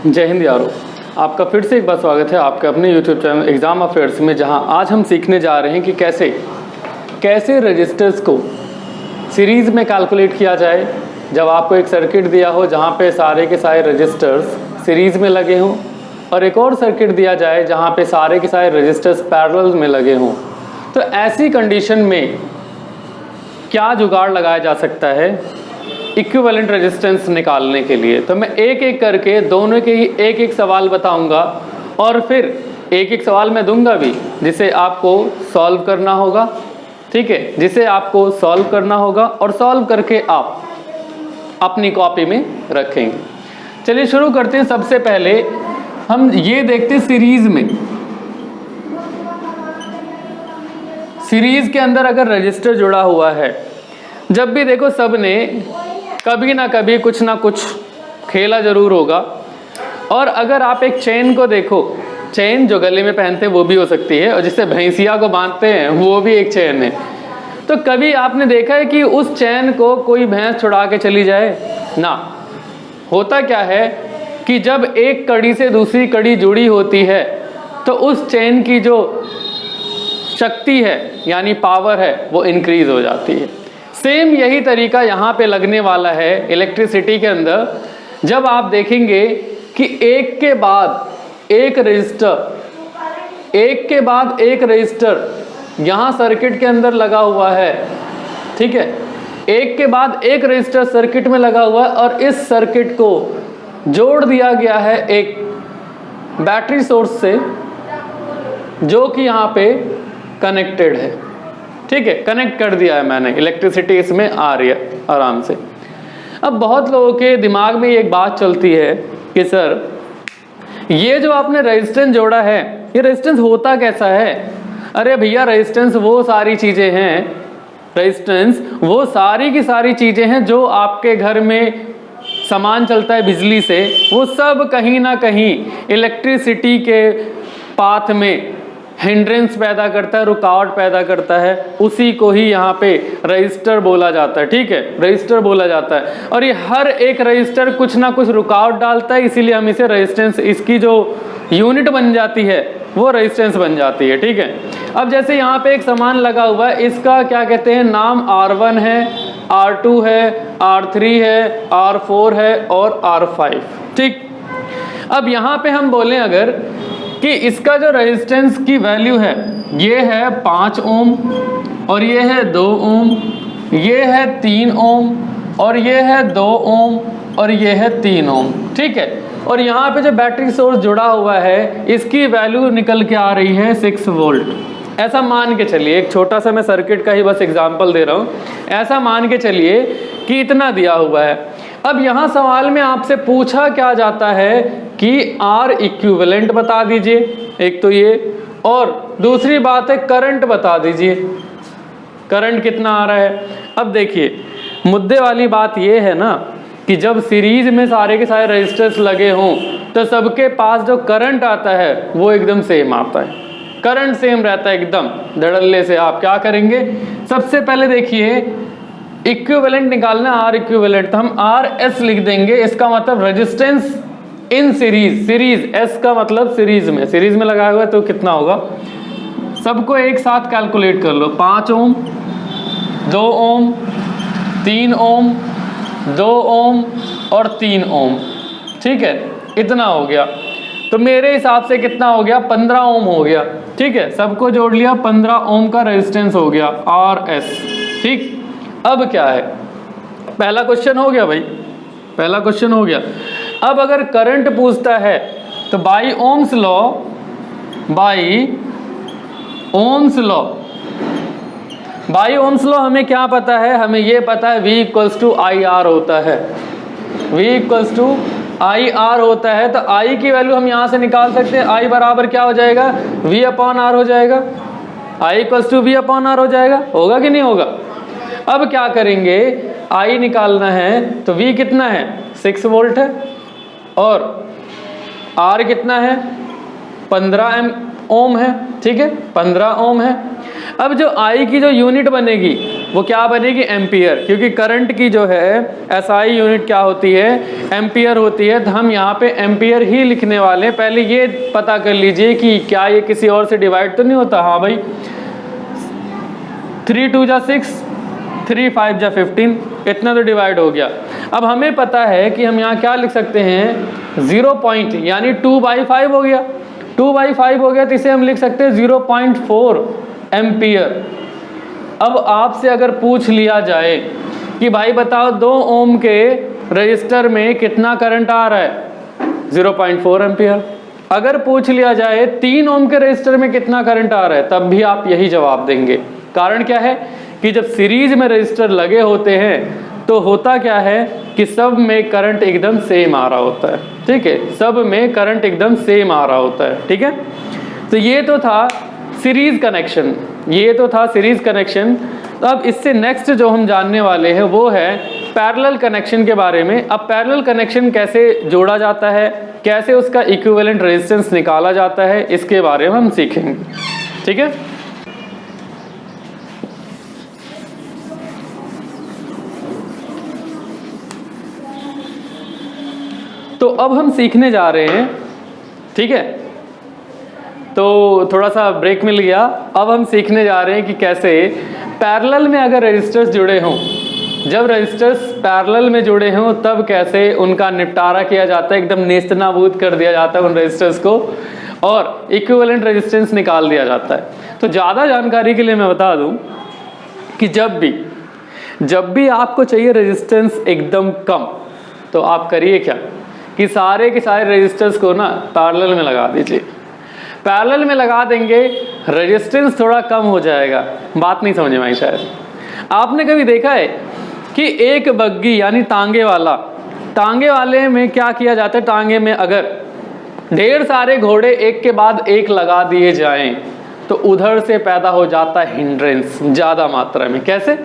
जय हिंद यारो, आपका फिर से एक बार स्वागत है आपके अपने YouTube चैनल एग्ज़ाम अफेयर्स में, जहां आज हम सीखने जा रहे हैं कि कैसे रजिस्टर्स को सीरीज़ में कैलकुलेट किया जाए। जब आपको एक सर्किट दिया हो जहां पे सारे के सारे रजिस्टर्स सीरीज़ में लगे हों, और एक और सर्किट दिया जाए जहां पे सारे के सारे रजिस्टर्स पैरेलल में लगे हों, तो ऐसी कंडीशन में क्या जुगाड़ लगाया जा सकता है इक्विवेलेंट रेजिस्टेंस निकालने के लिए। तो मैं एक एक करके दोनों के ही एक एक सवाल बताऊंगा, और फिर एक एक सवाल मैं दूंगा भी जिसे आपको सॉल्व करना होगा। ठीक है, जिसे आपको सॉल्व करना होगा और सॉल्व करके आप अपनी कॉपी में रखेंगे। चलिए शुरू करते हैं। सबसे पहले हम ये देखते हैं सीरीज के अंदर अगर रजिस्टर जुड़ा हुआ है, जब भी देखो सबने कभी ना कभी कुछ ना कुछ खेला जरूर होगा। और अगर आप एक चेन को देखो, चेन जो गले में पहनते हैं वो भी हो सकती है, और जिससे भैंसिया को बांधते हैं वो भी एक चेन है। तो कभी आपने देखा है कि उस चैन को कोई भैंस छुड़ा के चली जाए ना। होता क्या है कि जब एक कड़ी से दूसरी कड़ी जुड़ी होती है तो उस चैन की जो शक्ति है यानी पावर है वो इंक्रीज हो जाती है। सेम यही तरीका यहाँ पे लगने वाला है इलेक्ट्रिसिटी के अंदर। जब आप देखेंगे कि एक के बाद एक रजिस्टर यहाँ सर्किट के अंदर लगा हुआ है, ठीक है, एक के बाद एक रजिस्टर सर्किट में लगा हुआ है, और इस सर्किट को जोड़ दिया गया है एक बैटरी सोर्स से जो कि यहाँ पे कनेक्टेड है। ठीक है, कनेक्ट कर दिया है मैंने, इलेक्ट्रिसिटी इसमें आ रही है आराम से। अब बहुत लोगों के दिमाग में एक बात चलती है कि सर ये जो आपने रेजिस्टेंस जोड़ा है, ये रेजिस्टेंस होता कैसा है? अरे भैया, रेजिस्टेंस वो सारी चीज़ें हैं, रेजिस्टेंस वो सारी की सारी चीज़ें हैं जो आपके घर में सामान चलता है बिजली से, वो सब कहीं ना कहीं इलेक्ट्रिसिटी के पाथ में हिंड्रेंस पैदा करता है, रुकावट पैदा करता है। उसी को ही यहाँ पे रजिस्टर बोला जाता है। ठीक है, रजिस्टर बोला जाता है। और ये हर एक रजिस्टर कुछ ना कुछ रुकावट डालता है, इसीलिए हम इसे रेजिस्टेंस, इसकी जो यूनिट बन जाती है वो रेजिस्टेंस बन जाती है। ठीक है, अब जैसे यहाँ पे एक सामान लगा हुआ है, इसका क्या कहते हैं, नाम R1 है, R2 है, R3 है, R4 है और R5। ठीक, अब यहाँ पे हम बोलें अगर कि इसका जो रेजिस्टेंस की वैल्यू है ये है 5 ओम, और ये है 2 ओम, ये है 3 ओम, और ये है 2 ओम, और ये है 3 ओम। ठीक है, और यहाँ पे जो बैटरी सोर्स जुड़ा हुआ है इसकी वैल्यू निकल के आ रही है 6 वोल्ट। ऐसा मान के चलिए, एक छोटा सा मैं सर्किट का ही बस एग्जांपल दे रहा हूँ। ऐसा मान के चलिए कि इतना दिया हुआ है। अब यहाँ सवाल में आपसे पूछा क्या जाता है कि R इक्विवेलेंट बता दीजिए, एक तो ये, और दूसरी बात है करंट बता दीजिए, करंट कितना आ रहा है। अब देखिए, मुद्दे वाली बात ये है ना कि जब सीरीज में सारे के सारे रजिस्टर्स लगे हों तो सबके पास जो करंट आता है वो एकदम सेम आता है, करंट सेम रहता है एकदम धड़ल्ले से। आप क्या करेंगे, सबसे पहले देखिए इक्विवेलेंट निकालना, R इक्विवेलेंट, तो हम RS लिख देंगे। इसका मतलब resistance in series, series S का मतलब सीरीज में लगाया हुआ है, तो कितना होगा, सबको एक साथ कैलकुलेट कर लो। 5 ओम, 2 ओम, 3 ओम, 2 ओम और 3 ओम। ठीक है, इतना हो गया। तो मेरे हिसाब से कितना हो गया, 15 ओम हो गया। ठीक है, सबको जोड़ लिया, 15 ओम का रेजिस्टेंस हो गया RS। ठीक, अब क्या है, पहला क्वेश्चन हो गया भाई, पहला क्वेश्चन हो गया। अब अगर करंट पूछता है तो बाई ओम्स लॉ हमें क्या पता है, हमें ये पता है V = IR होता है, V = IR होता है। तो I की वैल्यू हम यहाँ से निकाल सकते हैं। I बराबर क्या हो जाएगा, V/R हो जाएगा, I = V/R हो जाएगा, होगा कि नहीं होगा। अब क्या करेंगे, I निकालना है तो V कितना है, 6 वोल्ट है, और R कितना है, 15 ओम है। ठीक है, 15 ओम है। अब जो I की जो यूनिट बनेगी वो क्या बनेगी, एम्पियर, क्योंकि करंट की जो है एसआई यूनिट क्या होती है, एम्पियर होती है। तो हम यहाँ पे एम्पियर ही लिखने वाले हैं। पहले ये पता कर लीजिए कि क्या ये किसी और से डिवाइड तो नहीं होता। हाँ भाई, 3 2 जा 6, 3 5 जा 15, इतना तो डिवाइड हो गया। अब हमें पता है कि हम यहाँ क्या लिख सकते हैं, 0 पॉइंट, यानी 2/5 हो गया। 2/5 हो गया तो इसे हम लिख सकते हैं 0.4 एम्पियर। अब आपसे अगर पूछ लिया जाए कि भाई बताओ 2 ओम के रजिस्टर में कितना करंट आ रहा है, 0.4 एम्पियर। अगर पूछ लिया जाए 3 ओम के रजिस्टर में कितना करंट आ रहा है, तब भी आप यही जवाब देंगे। कारण क्या है कि जब सीरीज में रजिस्टर लगे होते हैं तो होता क्या है कि सब में करंट एकदम सेम आ रहा होता है। ठीक है, सब में करंट एकदम सेम आ रहा होता है। ठीक है, तो ये तो था सीरीज कनेक्शन, ये तो था सीरीज कनेक्शन। तो अब इससे नेक्स्ट जो हम जानने वाले हैं वो है पैरेलल कनेक्शन के बारे में। अब पैरेलल कनेक्शन कैसे जोड़ा जाता है, कैसे उसका इक्विवेलेंट रेजिस्टेंस निकाला जाता है, इसके बारे में हम सीखेंगे। ठीक है, तो अब हम सीखने जा रहे हैं। ठीक है, तो थोड़ा सा ब्रेक मिल गया। अब हम सीखने जा रहे हैं कि कैसे पैरेलल में अगर रेजिस्टर्स जुड़े हों, जब रेजिस्टर्स पैरेलल में जुड़े हों तब कैसे उनका निपटारा किया जाता है, एकदम नेस्तनाबूद कर दिया जाता है उन रेजिस्टर्स को और इक्विवेलेंट रेजिस्टेंस निकाल दिया जाता है। तो ज़्यादा जानकारी के लिए मैं बता दूं कि जब भी आपको चाहिए रेजिस्टेंस एकदम कम, तो आप करिए क्या कि सारे के सारे रेजिस्टर्स को ना पैरेलल में लगा दीजिए। पैरेलल में लगा देंगे, रेजिस्टेंस थोड़ा कम हो जाएगा। बात नहीं समझ में आई शायद। आपने कभी देखा है कि एक बग्गी यानी तांगे वाले में क्या किया जाता है, तांगे में अगर ढेर सारे घोड़े एक के बाद एक लगा दिए जाएं तो उधर से पैदा हो जाता है हिंड्रेंस ज़्यादा मात्रा में। कैसे,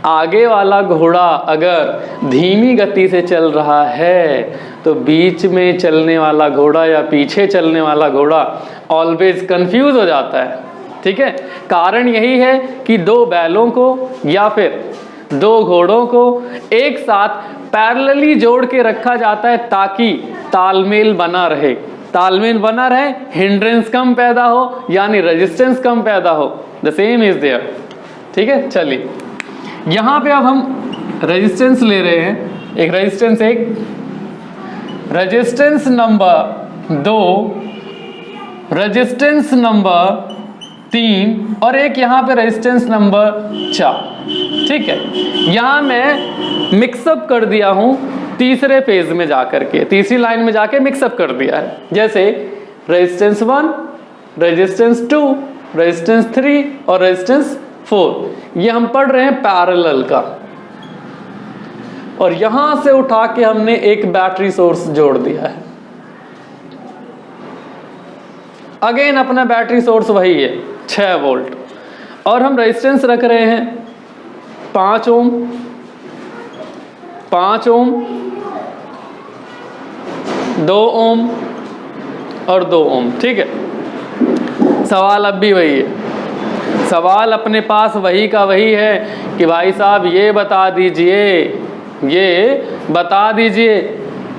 आगे वाला घोड़ा अगर धीमी गति से चल रहा है तो बीच में चलने वाला घोड़ा या पीछे चलने वाला घोड़ा ऑलवेज कंफ्यूज हो जाता है। ठीक है, कारण यही है कि 2 बैलों को या फिर 2 घोड़ों को एक साथ पैरेलली जोड़ के रखा जाता है ताकि तालमेल बना रहे। तालमेल बना रहे, हिंड्रेंस कम पैदा हो यानी रेजिस्टेंस कम पैदा हो। The same is there. ठीक है, चलिए यहाँ पे अब हम रेजिस्टेंस ले रहे हैं। एक resistance 1, resistance number 2, resistance number 3 और एक यहाँ पे रेजिस्टेंस नंबर 4। ठीक है, यहाँ मैं मिक्सअप कर दिया हूँ तीसरे फेज में जाकर के, तीसरी लाइन में जाके मिक्सअप कर दिया है। जैसे रेजिस्टेंस 1, रेजिस्टेंस 2, रेजिस्टेंस 3 और रेजिस्टेंस 4। ये हम पढ़ रहे हैं पैरेलल का, और यहां से उठा के हमने एक बैटरी सोर्स जोड़ दिया है। अगेन अपना बैटरी सोर्स वही है 6 वोल्ट, और हम रेजिस्टेंस रख रहे हैं 5 ओम, 5 ओम, 2 ओम और 2 ओम। ठीक है, सवाल अब भी वही है। सवाल अपने पास वही का वही है कि भाई साहब ये बता दीजिए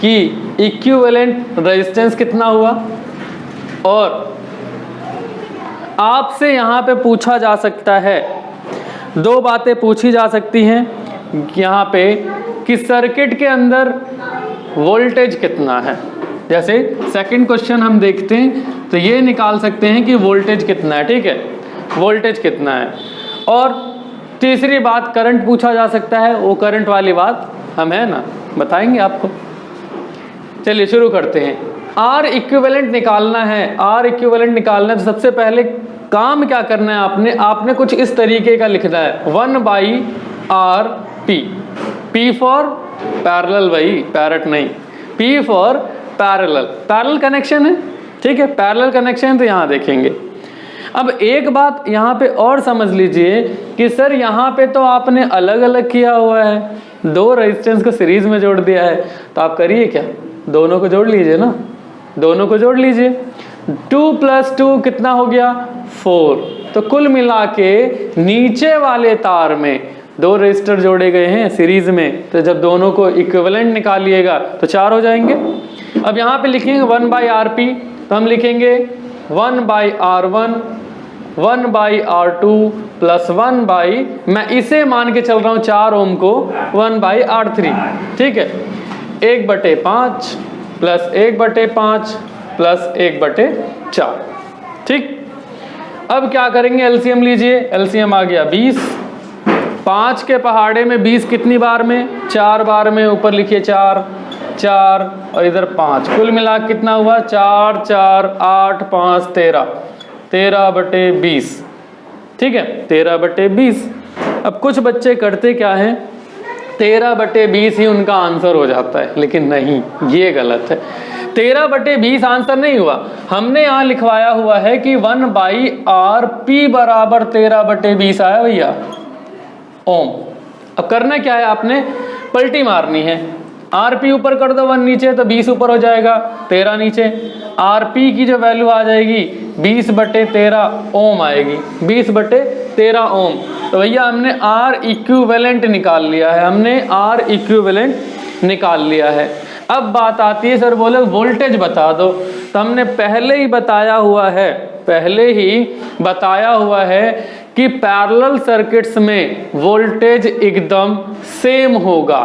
कि इक्विवेलेंट रेजिस्टेंस कितना हुआ। और आपसे यहाँ पे पूछा जा सकता है, 2 बातें पूछी जा सकती हैं यहाँ पे कि सर्किट के अंदर वोल्टेज कितना है। जैसे सेकंड क्वेश्चन हम देखते हैं तो ये निकाल सकते हैं कि वोल्टेज कितना है। ठीक है, वोल्टेज कितना है। और तीसरी बात करंट पूछा जा सकता है, वो करंट वाली बात हम है ना बताएंगे आपको। चलिए शुरू करते हैं। आर इक्विवेलेंट निकालना है। आर इक्विवेलेंट निकालना है तो सबसे पहले काम क्या करना है, आपने कुछ इस तरीके का लिखना है 1/RP। P फॉर पैरेलल, भाई पैरेट नहीं, P for parallel. Parallel connection है। ठीक है, पैरेलल कनेक्शन है तो यहाँ देखेंगे। अब एक बात यहाँ पे और समझ लीजिए कि सर यहाँ पे तो आपने अलग अलग किया हुआ है, 2 रेजिस्टेंस को सीरीज में जोड़ दिया है। तो आप करिए क्या, दोनों को जोड़ लीजिए ना, दोनों को जोड़ लीजिए। 2 + 2 कितना हो गया, 4। तो कुल मिला के नीचे वाले तार में दो रेजिस्टर जोड़े गए हैं सीरीज में, तो जब दोनों को इक्विवेलेंट निकालिएगा तो 4 हो जाएंगे। अब यहाँ पे लिखेंगे 1/Rp, तो हम लिखेंगे 1/R1 1/R2 प्लस 1 मैं इसे मान के चल रहा हूँ 4 ओम को 1/R3, ठीक है। 1/5 प्लस 1/5 प्लस 1/4, ठीक। अब क्या करेंगे, एलसीएम लीजिए, एलसीएम आ गया 20। 5 के पहाड़े में 20 कितनी बार में, 4 बार में, ऊपर लिखिए 4 4 और इधर 5, कुल मिला कितना हुआ 4 4 8 5 13, 13/20, ठीक है, 13/20। अब कुछ बच्चे करते क्या हैं, 13/20 ही उनका आंसर हो जाता है, लेकिन नहीं, ये गलत है। 13/20 आंसर नहीं हुआ, हमने यहाँ लिखवाया हुआ है कि 1/Rp बराबर 13/20 आया भैया ओम। अब करना क्या है, आपने पलटी मारनी है, Rp ऊपर कर दो 1 नीचे, तो 20 ऊपर हो जाएगा, 13 नीचे। Rp की जो वैल्यू आ जाएगी 20/13 ओम आएगी, 20/13 ओम। तो भैया हमने R इक्विवेलेंट निकाल लिया है, हमने R इक्विवेलेंट निकाल लिया है। अब बात आती है सर बोले वोल्टेज बता दो, तो हमने पहले ही बताया हुआ है कि पैरेलल सर्किट्स में वोल्टेज एकदम सेम होगा,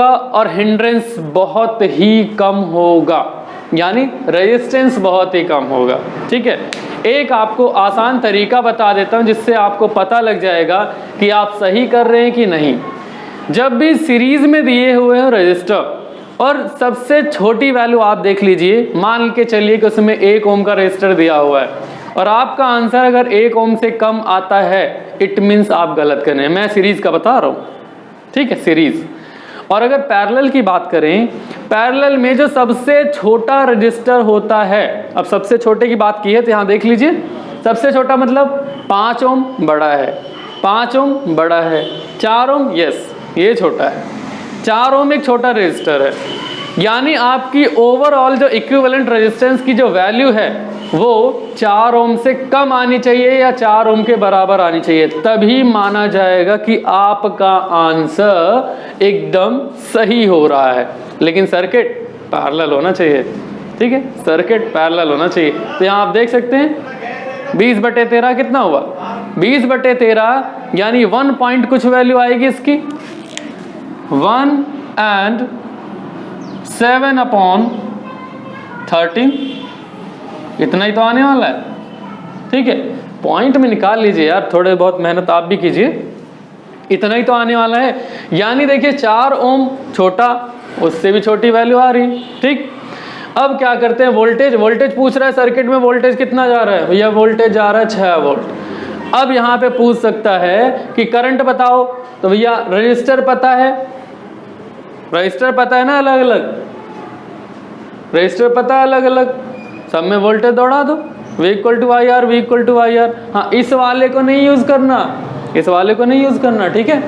और हिंड्रेंस बहुत ही कम होगा, यानी रेजिस्टेंस बहुत ही कम होगा, ठीक है। एक आपको आसान तरीका बता देता हूं जिससे आपको पता लग जाएगा कि आप सही कर रहे हैं कि नहीं। जब भी सीरीज में दिए हुए हैं रेजिस्टर और सबसे छोटी वैल्यू आप देख लीजिए, मान के चलिए कि उसमें 1 ओम का रेजिस्टर दिया हुआ है और आपका आंसर अगर 1 ओम से कम आता है, इट मीन्स आप गलत कर रहे हैं। मैं सीरीज का बता रहा हूँ, ठीक है, सीरीज। और अगर पैरेलल की बात करें, पैरेलल में जो सबसे छोटा रजिस्टर होता है, अब सबसे छोटे की बात की है तो यहाँ देख लीजिए, सबसे छोटा मतलब 5 ओम बड़ा है, 5 ओम बड़ा है, 4 ओम, यस ये छोटा है, 4 ओम एक छोटा रजिस्टर है, यानी आपकी ओवरऑल जो इक्विवेलेंट रेजिस्टेंस की जो वैल्यू है वो 4 ओम से कम आनी चाहिए या 4 ओम के बराबर आनी चाहिए, तभी माना जाएगा कि आपका आंसर एकदम सही हो रहा है। लेकिन सर्किट पैरेलल होना चाहिए, ठीक है, सर्किट पैरेलल होना चाहिए। तो यहाँ आप देख सकते हैं 20/13 कितना हुआ, 20/13 यानी 1 पॉइंट कुछ वैल्यू आएगी इसकी, 1/7/13, इतना ही तो आने वाला है, ठीक है। पॉइंट में निकाल लीजिए यार, थोड़े बहुत मेहनत आप भी कीजिए, इतना ही तो आने वाला है। यानी देखिए 4 ओम छोटा, उससे भी छोटी वैल्यू आ रही, ठीक। अब क्या करते हैं, वोल्टेज पूछ रहा है सर्किट में वोल्टेज कितना जा रहा है, भैया वोल्टेज जा रहा है 6 वोल्ट। अब यहाँ पे पूछ सकता है कि करंट बताओ, तो भैया रजिस्टर पता है, रजिस्टर पता है ना, अलग अलग रजिस्टर पता है, अलग अलग, सब में वोल्टेज दौड़ा दो, V = IR, V = IR। हाँ, इस वाले को नहीं यूज करना, ठीक है,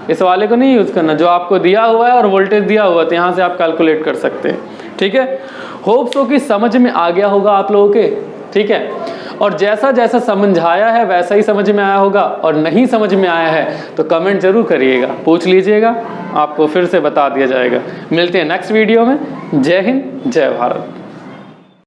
इस वाले को नहीं यूज करना, जो आपको दिया हुआ है और वोल्टेज दिया हुआ है, तो यहाँ से आप कैलकुलेट कर सकते हैं, ठीक है। होप सो कि समझ में आ गया होगा आप लोगों के, ठीक है। और जैसा जैसा समझाया है वैसा ही समझ में आया होगा, और नहीं समझ में आया है तो कमेंट जरूर करिएगा, पूछ लीजिएगा, आपको फिर से बता दिया जाएगा। मिलते हैं नेक्स्ट वीडियो में। जय हिंद, जय भारत।